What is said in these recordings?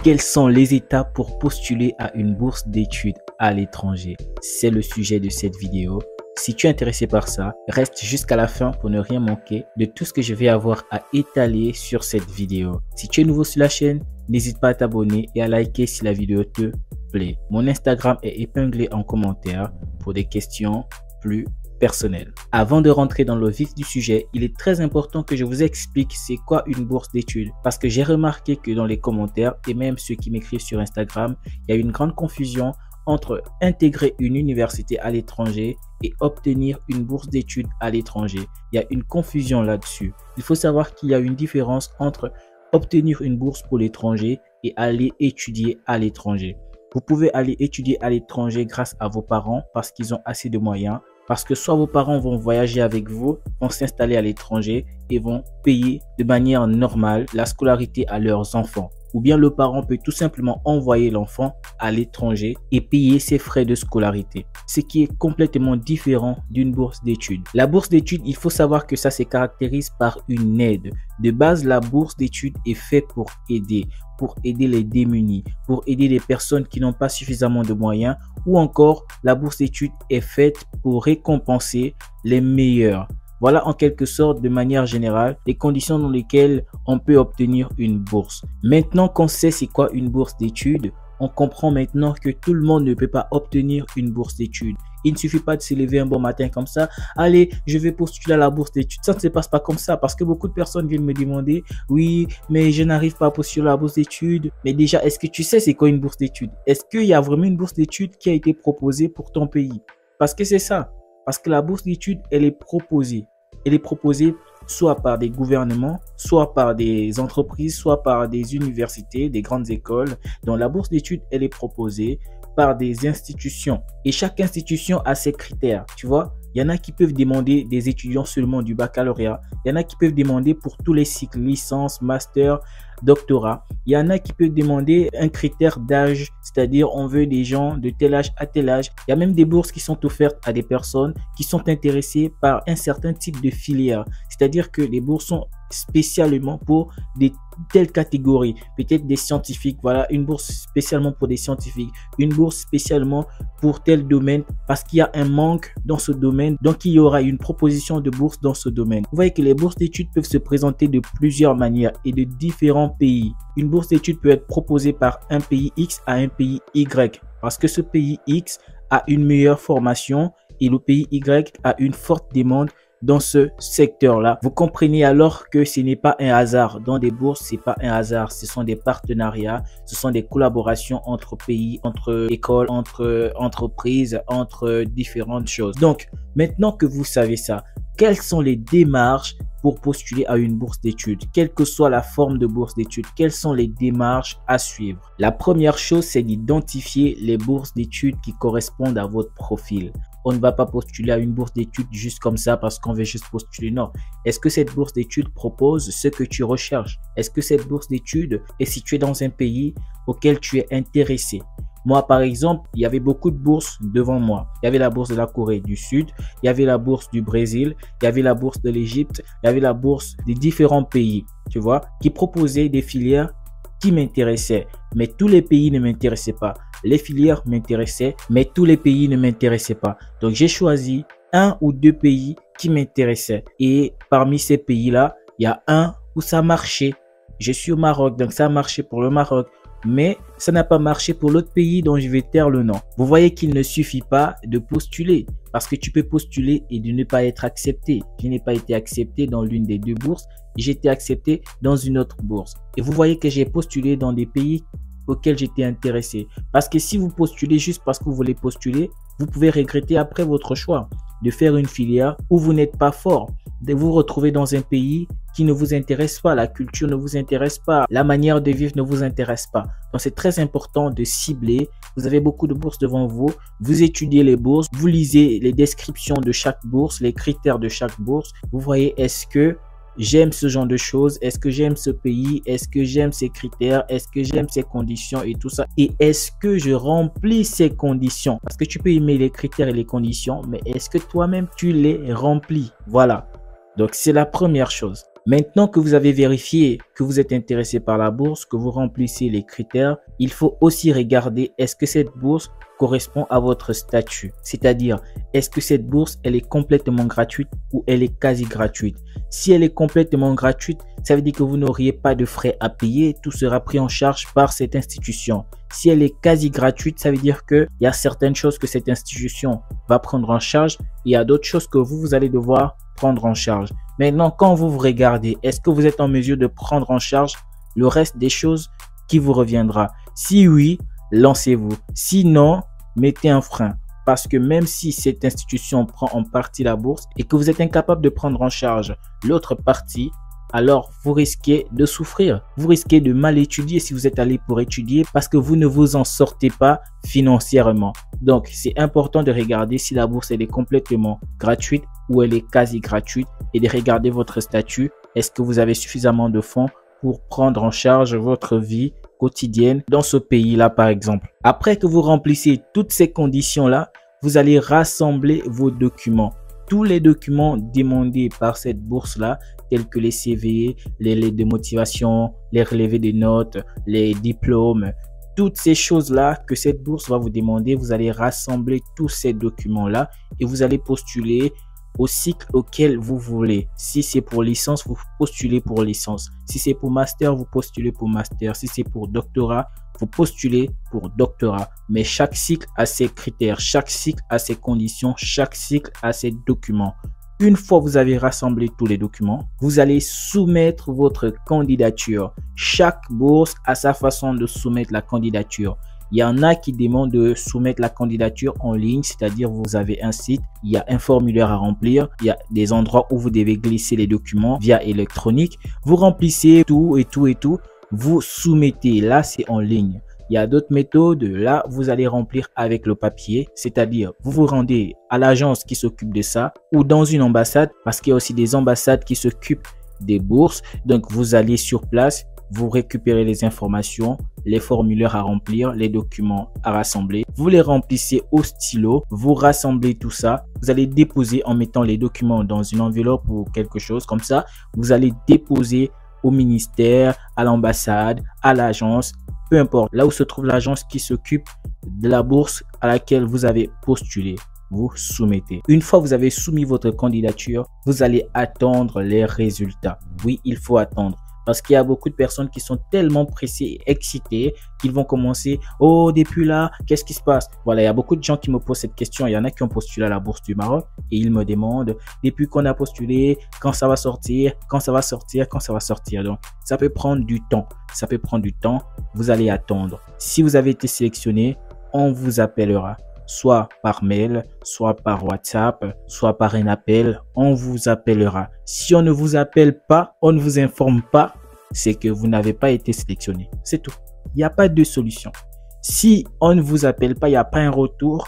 Quelles sont les étapes pour postuler à une bourse d'études à l'étranger? C'est le sujet de cette vidéo. Si tu es intéressé par ça, reste jusqu'à la fin pour ne rien manquer de tout ce que je vais avoir à étaler sur cette vidéo. Si tu es nouveau sur la chaîne, n'hésite pas à t'abonner et à liker si la vidéo te plaît. Mon Instagram est épinglé en commentaire pour des questions plus personnelles. Avant de rentrer dans le vif du sujet, il est très important que je vous explique c'est quoi une bourse d'études, parce que j'ai remarqué que dans les commentaires et même ceux qui m'écrivent sur Instagram, il y a une grande confusion entre intégrer une université à l'étranger et obtenir une bourse d'études à l'étranger. Il y a une confusion là-dessus. Il faut savoir qu'il y a une différence entre obtenir une bourse pour l'étranger et aller étudier à l'étranger. Vous pouvez aller étudier à l'étranger grâce à vos parents parce qu'ils ont assez de moyens, parce que soit vos parents vont voyager avec vous, vont s'installer à l'étranger et vont payer de manière normale la scolarité à leurs enfants. Ou bien le parent peut tout simplement envoyer l'enfant à l'étranger et payer ses frais de scolarité. Ce qui est complètement différent d'une bourse d'études. La bourse d'études, il faut savoir que ça se caractérise par une aide. De base, la bourse d'études est faite pour aider les démunis, pour aider les personnes qui n'ont pas suffisamment de moyens, ou encore la bourse d'études est faite pour récompenser les meilleurs. Voilà en quelque sorte, de manière générale, les conditions dans lesquelles on peut obtenir une bourse. Maintenant qu'on sait c'est quoi une bourse d'études, on comprend maintenant que tout le monde ne peut pas obtenir une bourse d'études. Il ne suffit pas de se lever un bon matin comme ça. Allez, je vais postuler à la bourse d'études. Ça ne se passe pas comme ça parce que beaucoup de personnes viennent me demander « Oui, mais je n'arrive pas à postuler à la bourse d'études. » Mais déjà, est-ce que tu sais c'est quoi une bourse d'études? Est-ce qu'il y a vraiment une bourse d'études qui a été proposée pour ton pays? Parce que c'est ça. Parce que la bourse d'études, elle est proposée. Elle est proposée soit par des gouvernements, soit par des entreprises, soit par des universités, des grandes écoles. Donc la bourse d'études, elle est proposée par des institutions. Et chaque institution a ses critères, tu vois. Il y en a qui peuvent demander des étudiants seulement du baccalauréat. Il y en a qui peuvent demander pour tous les cycles, licence, master, doctorat. Il y en a qui peuvent demander un critère d'âge, c'est-à-dire on veut des gens de tel âge à tel âge. Il y a même des bourses qui sont offertes à des personnes qui sont intéressées par un certain type de filière. C'est-à-dire que les bourses sont spécialement pour des telles catégories, peut-être des scientifiques, voilà, une bourse spécialement pour des scientifiques, une bourse spécialement pour tel domaine parce qu'il y a un manque dans ce domaine, donc il y aura une proposition de bourse dans ce domaine. Vous voyez que les bourses d'études peuvent se présenter de plusieurs manières et de différents pays. Une bourse d'études peut être proposée par un pays X à un pays Y parce que ce pays X a une meilleure formation et le pays Y a une forte demande dans ce secteur-là. Vous comprenez alors que ce n'est pas un hasard. Dans des bourses, c'est pas un hasard. Ce sont des partenariats, ce sont des collaborations entre pays, entre écoles, entre entreprises, entre différentes choses. Donc, maintenant que vous savez ça, quelles sont les démarches pour postuler à une bourse d'études? Quelle que soit la forme de bourse d'études, quelles sont les démarches à suivre? La première chose, c'est d'identifier les bourses d'études qui correspondent à votre profil. On ne va pas postuler à une bourse d'études juste comme ça parce qu'on veut juste postuler. Non. Est-ce que cette bourse d'études propose ce que tu recherches? Est-ce que cette bourse d'études est située dans un pays auquel tu es intéressé? Moi, par exemple, il y avait beaucoup de bourses devant moi. Il y avait la bourse de la Corée du Sud, il y avait la bourse du Brésil, il y avait la bourse de l'Égypte, il y avait la bourse des différents pays, tu vois, qui proposaient des filières qui m'intéressaient. Mais tous les pays ne m'intéressaient pas. Les filières m'intéressaient, mais tous les pays ne m'intéressaient pas. Donc, j'ai choisi un ou deux pays qui m'intéressaient. Et parmi ces pays-là, il y a un où ça marchait. Je suis au Maroc, donc ça a marché pour le Maroc. Mais ça n'a pas marché pour l'autre pays dont je vais taire le nom. Vous voyez qu'il ne suffit pas de postuler parce que tu peux postuler et de ne pas être accepté. Je n'ai pas été accepté dans l'une des deux bourses. J'ai été accepté dans une autre bourse. Et vous voyez que j'ai postulé dans des pays auxquels j'étais intéressé. Parce que si vous postulez juste parce que vous voulez postuler, vous pouvez regretter après votre choix de faire une filière où vous n'êtes pas fort, de vous retrouver dans un pays qui ne vous intéresse pas, la culture ne vous intéresse pas, la manière de vivre ne vous intéresse pas. Donc c'est très important de cibler. Vous avez beaucoup de bourses devant vous, vous étudiez les bourses, vous lisez les descriptions de chaque bourse, les critères de chaque bourse. Vous voyez, est-ce que j'aime ce genre de choses? Est-ce que j'aime ce pays? Est-ce que j'aime ces critères? Est-ce que j'aime ces conditions et tout ça? Et est-ce que je remplis ces conditions? Parce que tu peux aimer les critères et les conditions, mais est-ce que toi-même tu les remplis? Voilà. Donc, c'est la première chose. Maintenant que vous avez vérifié que vous êtes intéressé par la bourse, que vous remplissez les critères, il faut aussi regarder est-ce que cette bourse correspond à votre statut. C'est-à-dire, est-ce que cette bourse, elle est complètement gratuite ou elle est quasi gratuite. Si elle est complètement gratuite, ça veut dire que vous n'auriez pas de frais à payer, tout sera pris en charge par cette institution. Si elle est quasi gratuite, ça veut dire qu'il y a certaines choses que cette institution va prendre en charge et il y a d'autres choses que vous allez devoir prendre en charge. Maintenant, quand vous regardez, est-ce que vous êtes en mesure de prendre en charge le reste des choses qui vous reviendra? Si oui, lancez-vous. Sinon, mettez un frein. Parce que même si cette institution prend en partie la bourse et que vous êtes incapable de prendre en charge l'autre partie, alors vous risquez de souffrir. Vous risquez de mal étudier si vous êtes allé pour étudier parce que vous ne vous en sortez pas financièrement. Donc, c'est important de regarder si la bourse elle est complètement gratuite ou elle est quasi gratuite et de regarder votre statut. Est-ce que vous avez suffisamment de fonds pour prendre en charge votre vie quotidienne dans ce pays-là, par exemple? Après que vous remplissez toutes ces conditions-là, vous allez rassembler vos documents. Tous les documents demandés par cette bourse-là, tels que les CV, les lettres de motivation, les relevés de notes, les diplômes, toutes ces choses-là que cette bourse va vous demander, vous allez rassembler tous ces documents-là et vous allez postuler au cycle auquel vous voulez. Si c'est pour licence, vous postulez pour licence. Si c'est pour master, vous postulez pour master. Si c'est pour doctorat, vous postulez pour doctorat. Mais chaque cycle a ses critères, chaque cycle a ses conditions, chaque cycle a ses documents. Une fois que vous avez rassemblé tous les documents, vous allez soumettre votre candidature. Chaque bourse a sa façon de soumettre la candidature. Il y en a qui demandent de soumettre la candidature en ligne, c'est-à-dire vous avez un site, il y a un formulaire à remplir, il y a des endroits où vous devez glisser les documents via électronique. Vous remplissez tout et tout et tout, vous soumettez. Là, c'est en ligne. Il y a d'autres méthodes. Là, vous allez remplir avec le papier, c'est-à-dire vous vous rendez à l'agence qui s'occupe de ça ou dans une ambassade parce qu'il y a aussi des ambassades qui s'occupent des bourses. Donc, vous allez sur place. Vous récupérez les informations, les formulaires à remplir, les documents à rassembler. Vous les remplissez au stylo, vous rassemblez tout ça. Vous allez déposer en mettant les documents dans une enveloppe ou quelque chose comme ça. Vous allez déposer au ministère, à l'ambassade, à l'agence, peu importe. Là où se trouve l'agence qui s'occupe de la bourse à laquelle vous avez postulé. Vous soumettez. Une fois que vous avez soumis votre candidature, vous allez attendre les résultats. Oui, il faut attendre. Parce qu'il y a beaucoup de personnes qui sont tellement pressées et excitées qu'ils vont commencer « Oh, depuis là, qu'est-ce qui se passe ?» Voilà, il y a beaucoup de gens qui me posent cette question. Il y en a qui ont postulé à la Bourse du Maroc et ils me demandent « Depuis qu'on a postulé, quand ça va sortir, quand ça va sortir, quand ça va sortir ?» Donc, ça peut prendre du temps. Ça peut prendre du temps. Vous allez attendre. Si vous avez été sélectionné, on vous appellera. Soit par mail, soit par WhatsApp, soit par un appel, on vous appellera. Si on ne vous appelle pas, on ne vous informe pas, c'est que vous n'avez pas été sélectionné. C'est tout. Il n'y a pas de solution. Si on ne vous appelle pas, il n'y a pas un retour,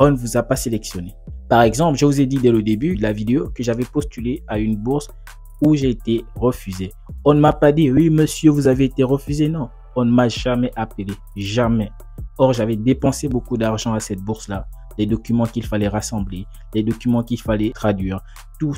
on ne vous a pas sélectionné. Par exemple, je vous ai dit dès le début de la vidéo que j'avais postulé à une bourse où j'ai été refusé. On ne m'a pas dit, oui monsieur, vous avez été refusé. Non, on ne m'a jamais appelé. Jamais. Or, j'avais dépensé beaucoup d'argent à cette bourse-là. Les documents qu'il fallait rassembler, les documents qu'il fallait traduire, tout.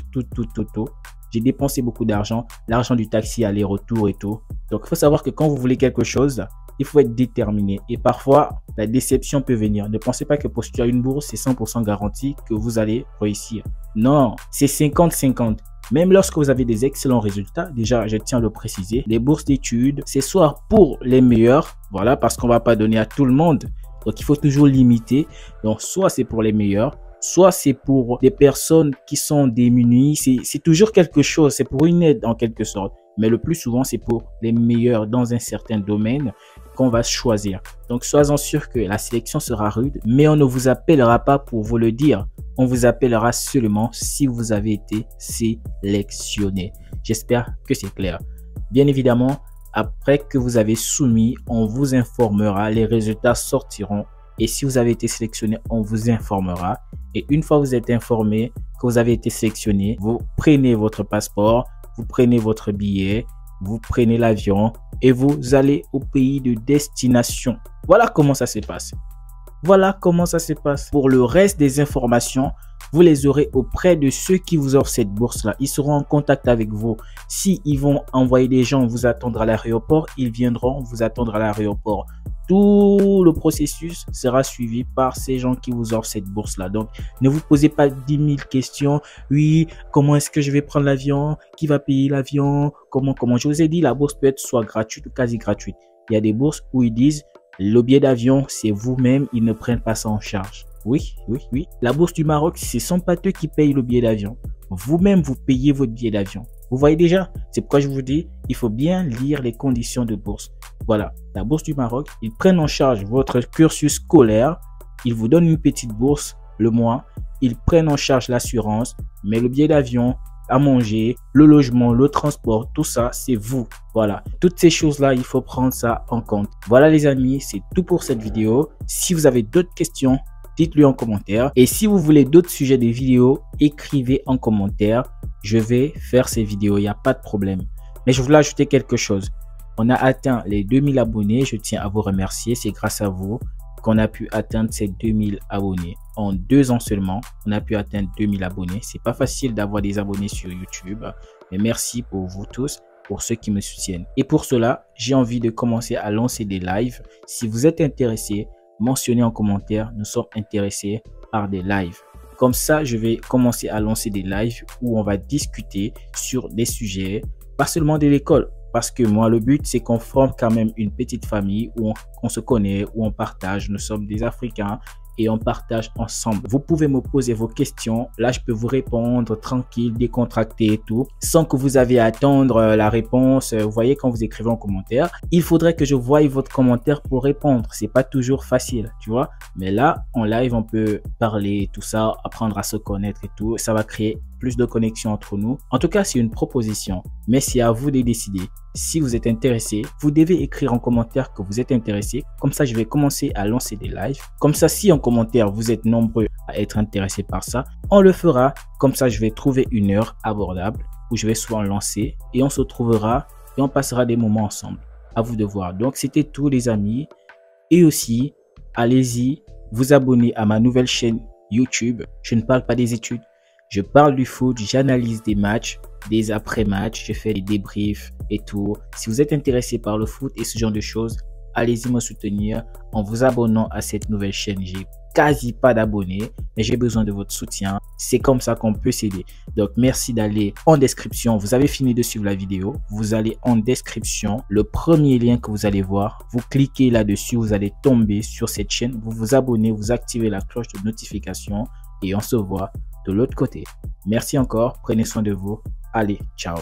J'ai dépensé beaucoup d'argent, l'argent du taxi, aller-retour et tout. Donc, il faut savoir que quand vous voulez quelque chose, il faut être déterminé. Et parfois, la déception peut venir. Ne pensez pas que postuler à une bourse, c'est 100% garanti que vous allez réussir. Non, c'est 50-50. Même lorsque vous avez des excellents résultats, déjà, je tiens à le préciser, les bourses d'études, c'est soit pour les meilleurs, voilà, parce qu'on ne va pas donner à tout le monde. Donc, il faut toujours limiter. Donc, soit c'est pour les meilleurs, soit c'est pour des personnes qui sont démunies. C'est toujours quelque chose, c'est pour une aide en quelque sorte. Mais le plus souvent, c'est pour les meilleurs dans un certain domaine qu'on va choisir. Donc, soyez-en sûr que la sélection sera rude, mais on ne vous appellera pas pour vous le dire. On vous appellera seulement si vous avez été sélectionné. J'espère que c'est clair. Bien évidemment, après que vous avez soumis, on vous informera. Les résultats sortiront. Et si vous avez été sélectionné, on vous informera. Et une fois que vous êtes informé que vous avez été sélectionné, vous prenez votre passeport, vous prenez votre billet, vous prenez l'avion et vous allez au pays de destination. Voilà comment ça se passe. Voilà comment ça se passe. Pour le reste des informations, vous les aurez auprès de ceux qui vous offrent cette bourse-là. Ils seront en contact avec vous. Si ils vont envoyer des gens vous attendre à l'aéroport, ils viendront vous attendre à l'aéroport. Tout le processus sera suivi par ces gens qui vous offrent cette bourse-là. Donc, ne vous posez pas 10 000 questions. Oui, comment est-ce que je vais prendre l'avion? Qui va payer l'avion? Comment? Je vous ai dit, la bourse peut être soit gratuite ou quasi gratuite. Il y a des bourses où ils disent, le billet d'avion, c'est vous-même, ils ne prennent pas ça en charge. Oui. La bourse du Maroc, ce ne sont pas eux qui payent le billet d'avion. Vous-même, vous payez votre billet d'avion. Vous voyez déjà? C'est pourquoi je vous dis, il faut bien lire les conditions de bourse. Voilà, la bourse du Maroc, ils prennent en charge votre cursus scolaire. Ils vous donnent une petite bourse le mois. Ils prennent en charge l'assurance, mais le billet d'avion, à manger, le logement, le transport, tout ça, c'est vous. Voilà, toutes ces choses-là, il faut prendre ça en compte. Voilà les amis, c'est tout pour cette vidéo. Si vous avez d'autres questions, dites-le en commentaire. Et si vous voulez d'autres sujets de vidéos, écrivez en commentaire. Je vais faire ces vidéos, il n'y a pas de problème. Mais je voulais ajouter quelque chose. On a atteint les 2000 abonnés. Je tiens à vous remercier. C'est grâce à vous qu'on a pu atteindre ces 2000 abonnés. En 2 ans seulement, on a pu atteindre 2000 abonnés. C'est pas facile d'avoir des abonnés sur YouTube. Mais merci pour vous tous, pour ceux qui me soutiennent. Et pour cela, j'ai envie de commencer à lancer des lives. Si vous êtes intéressé, mentionnez en commentaire, nous sommes intéressés par des lives. Comme ça, je vais commencer à lancer des lives où on va discuter sur des sujets, pas seulement de l'école. Parce que moi, le but, c'est qu'on forme quand même une petite famille où on se connaît, où on partage. Nous sommes des Africains et on partage ensemble. Vous pouvez me poser vos questions. Là, je peux vous répondre tranquille, décontracté et tout, sans que vous ayez à attendre la réponse. Vous voyez, quand vous écrivez en commentaire, il faudrait que je voie votre commentaire pour répondre. C'est pas toujours facile, tu vois. Mais là, en live, on peut parler, tout ça, apprendre à se connaître et tout. Ça va créer plus de connexion entre nous. En tout cas, c'est une proposition, mais c'est à vous de décider. Si vous êtes intéressé, vous devez écrire en commentaire que vous êtes intéressé. Comme ça, je vais commencer à lancer des lives. Comme ça, si en commentaire, vous êtes nombreux à être intéressés par ça, on le fera. Comme ça, je vais trouver une heure abordable où je vais souvent lancer et on se trouvera et on passera des moments ensemble. À vous de voir. Donc, c'était tout les amis. Et aussi, allez-y, vous abonner à ma nouvelle chaîne YouTube. Je ne parle pas des études. Je parle du foot, j'analyse des matchs, des après-matchs, je fais des débriefs et tout. Si vous êtes intéressé par le foot et ce genre de choses, allez-y me soutenir en vous abonnant à cette nouvelle chaîne. J'ai quasi pas d'abonnés, mais j'ai besoin de votre soutien. C'est comme ça qu'on peut s'aider. Donc, merci d'aller en description. Vous avez fini de suivre la vidéo. Vous allez en description. Le premier lien que vous allez voir, vous cliquez là-dessus. Vous allez tomber sur cette chaîne. Vous vous abonnez, vous activez la cloche de notification et on se voit de l'autre côté. Merci encore. Prenez soin de vous. Allez, ciao.